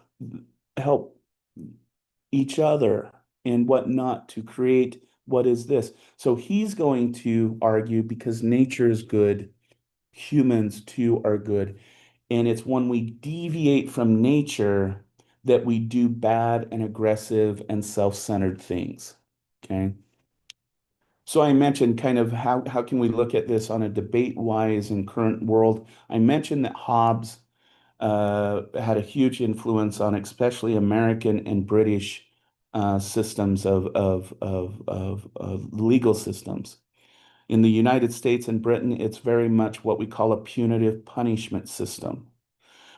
each other and whatnot to create what is this. So he's going to argue because nature is good, humans too are good. And it's when we deviate from nature that we do bad and aggressive and self-centered things. Okay. So I mentioned kind of how can we look at this on a debate-wise in current world. I mentioned that Hobbes had a huge influence on especially American and British systems of legal systems. In the United States and Britain, it's very much what we call a punitive punishment system,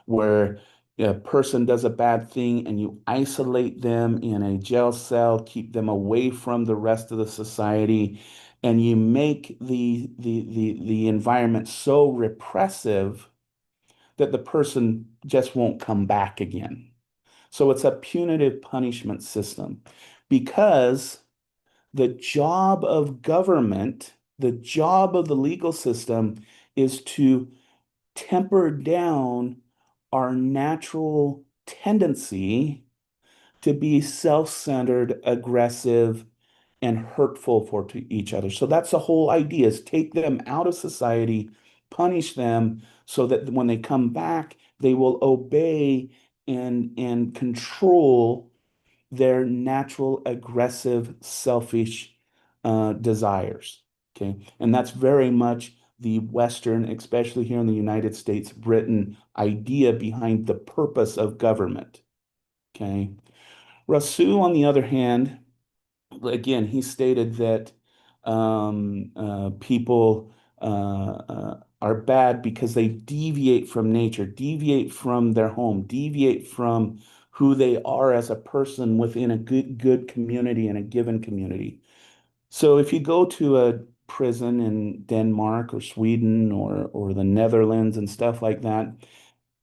where a person does a bad thing and you isolate them in a jail cell, keep them away from the rest of the society, and you make the environment so repressive that the person just won't come back again. So it's a punitive punishment system because the job of government, the job of the legal system is to temper down our natural tendency to be self-centered, aggressive, and hurtful for to each other. So that's the whole idea is take them out of society, punish them so that when they come back, they will obey and control their natural, aggressive, selfish desires. Okay. And that's very much the Western, especially here in the United States, Britain idea behind the purpose of government. Okay. Rousseau, on the other hand, again, he stated that people are bad because they deviate from nature, deviate from their home, deviate from who they are as a person within a good community and a given community. So if you go to a prison in Denmark or Sweden or the Netherlands and stuff like that,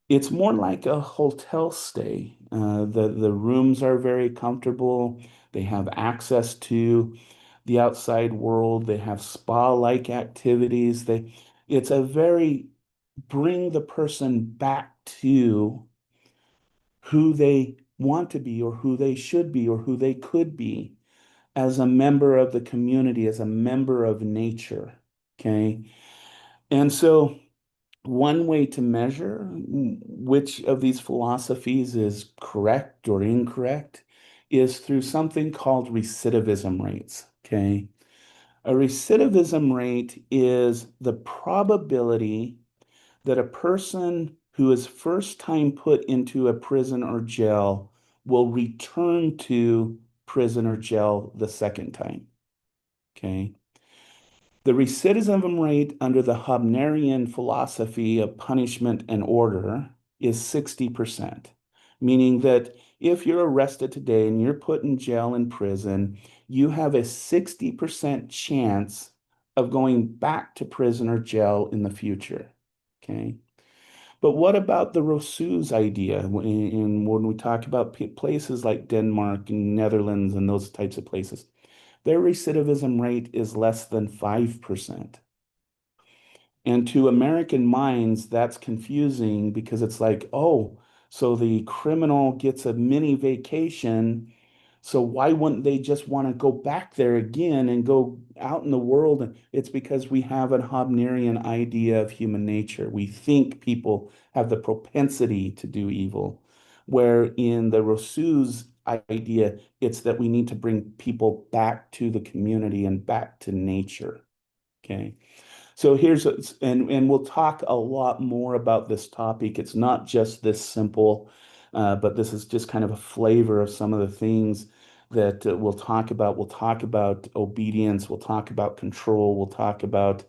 it's more like a hotel stay. The rooms are very comfortable. They have access to the outside world. They have spa-like activities. It's a very bring the person back to who they want to be or who they should be or who they could be as a member of the community, as a member of nature. Okay. And so one way to measure which of these philosophies is correct or incorrect is through something called recidivism rates. Okay. A recidivism rate is the probability that a person who is first time put into a prison or jail will return to prison or jail the second time. Okay. The recidivism rate under the Hobnerian philosophy of punishment and order is 60%, meaning that if you're arrested today and you're put in jail and prison, you have a 60% chance of going back to prison or jail in the future. Okay. But what about the Rousseau's idea when we talk about places like Denmark and Netherlands and those types of places? Their recidivism rate is less than 5%. And to American minds, that's confusing because it's like, oh, so the criminal gets a mini vacation. So why wouldn't they just want to go back there again and go out in the world? And it's because we have an Hobnerian idea of human nature. We think people have the propensity to do evil, where in the Rousseau's idea, it's that we need to bring people back to the community and back to nature. Okay. So and we'll talk a lot more about this topic. It's not just this simple, but this is just kind of a flavor of some of the things that we'll talk about obedience, we'll talk about control, we'll talk about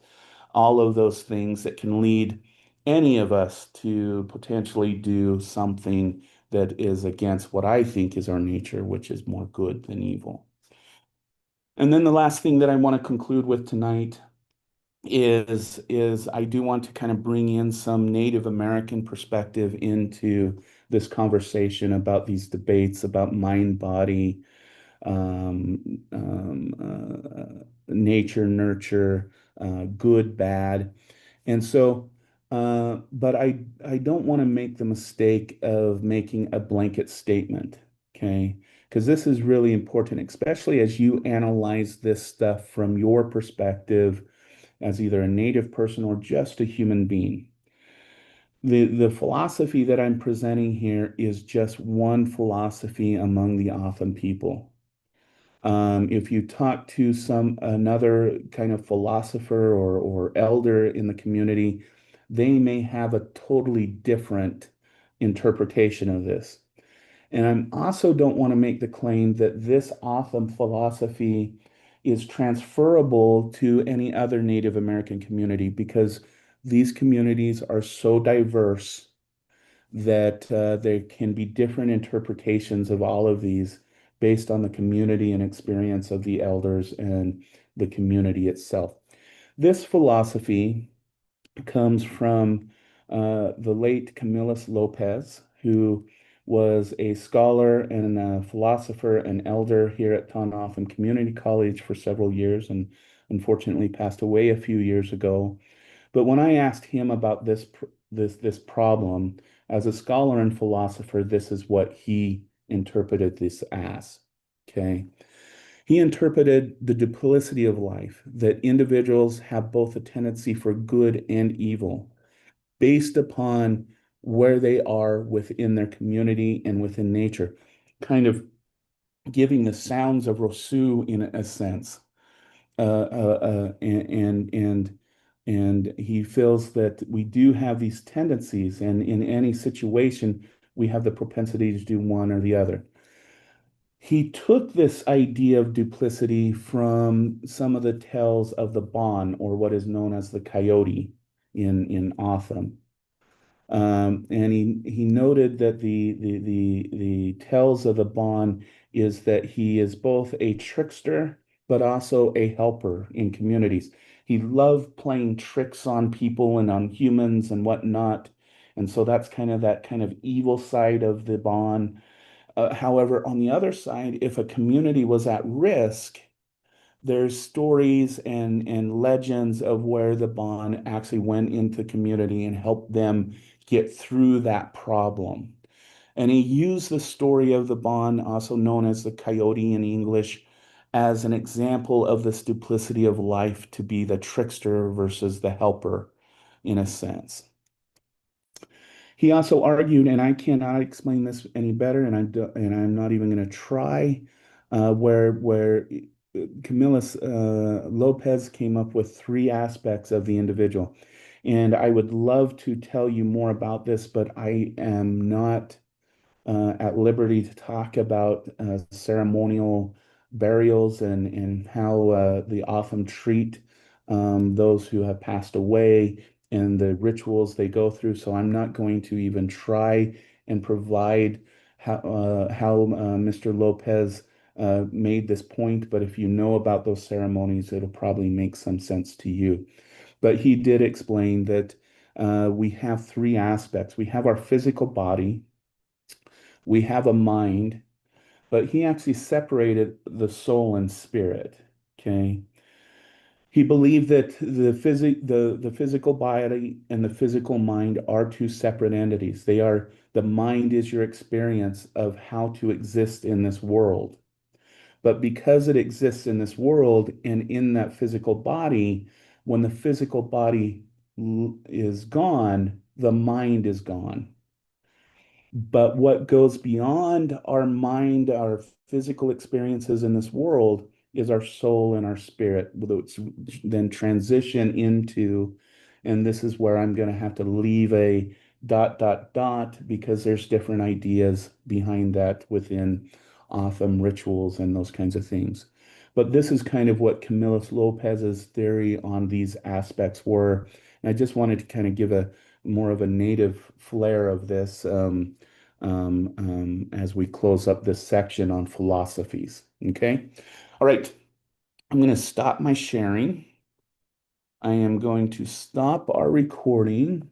all of those things that can lead any of us to potentially do something that is against what I think is our nature, which is more good than evil. And then the last thing that I want to conclude with tonight is I do want to kind of bring in some Native American perspective into this conversation about these debates about mind, body, nature, nurture, good, bad. And so, but I don't want to make the mistake of making a blanket statement, okay? Because this is really important, especially as you analyze this stuff from your perspective as either a native person or just a human being. The philosophy that I'm presenting here is just one philosophy among the Atham people. If you talk to some another kind of philosopher or elder in the community, they may have a totally different interpretation of this. And I also don't want to make the claim that this Otham philosophy is transferable to any other Native American community because these communities are so diverse that there can be different interpretations of all of these based on the community and experience of the elders and the community itself. This philosophy comes from the late Camillus Lopez, who was a scholar and a philosopher and elder here at Tonoffin Community College for several years and unfortunately passed away a few years ago. But when I asked him about this problem, as a scholar and philosopher, this is what he interpreted this as. Okay. He interpreted the duplicity of life, that individuals have both a tendency for good and evil based upon where they are within their community and within nature, kind of giving the sounds of Rousseau in a sense. And he feels that we do have these tendencies, and in any situation, we have the propensity to do one or the other. He took this idea of duplicity from some of the tales of the Bon, or what is known as the coyote in Otham. And he noted that the tells of the Bon is that he is both a trickster but also a helper in communities. He loved playing tricks on people and on humans and whatnot. And so that's kind of that kind of evil side of the Bon. However, on the other side, if a community was at risk, there's stories and legends of where the Bon actually went into the community and helped them get through that problem. And he used the story of the Bon, also known as the coyote in English, as an example of this duplicity of life to be the trickster versus the helper, in a sense. He also argued, and I cannot explain this any better, and I'm not even going to try, where Camillus Lopez came up with three aspects of the individual. And I would love to tell you more about this, but I am not at liberty to talk about ceremonial burials and how the Otham treat those who have passed away and the rituals they go through. So I'm not going to even try and provide how Mr. Lopez made this point, but if you know about those ceremonies, it'll probably make some sense to you. But he did explain that we have three aspects. We have our physical body, we have a mind, but he actually separated the soul and spirit. Okay. He believed that the physical body and the physical mind are two separate entities. The mind is your experience of how to exist in this world. But because it exists in this world and in that physical body, when the physical body is gone, the mind is gone. But what goes beyond our mind, our physical experiences in this world, is our soul and our spirit, which then transition into, and this is where I'm going to have to leave a dot, dot, dot, because there's different ideas behind that within Otham rituals and those kinds of things. But this is kind of what Camillus Lopez's theory on these aspects were. And I just wanted to kind of give a more of a native flair of this as we close up this section on philosophies. Okay. All right. I'm going to stop my sharing. I am going to stop our recording.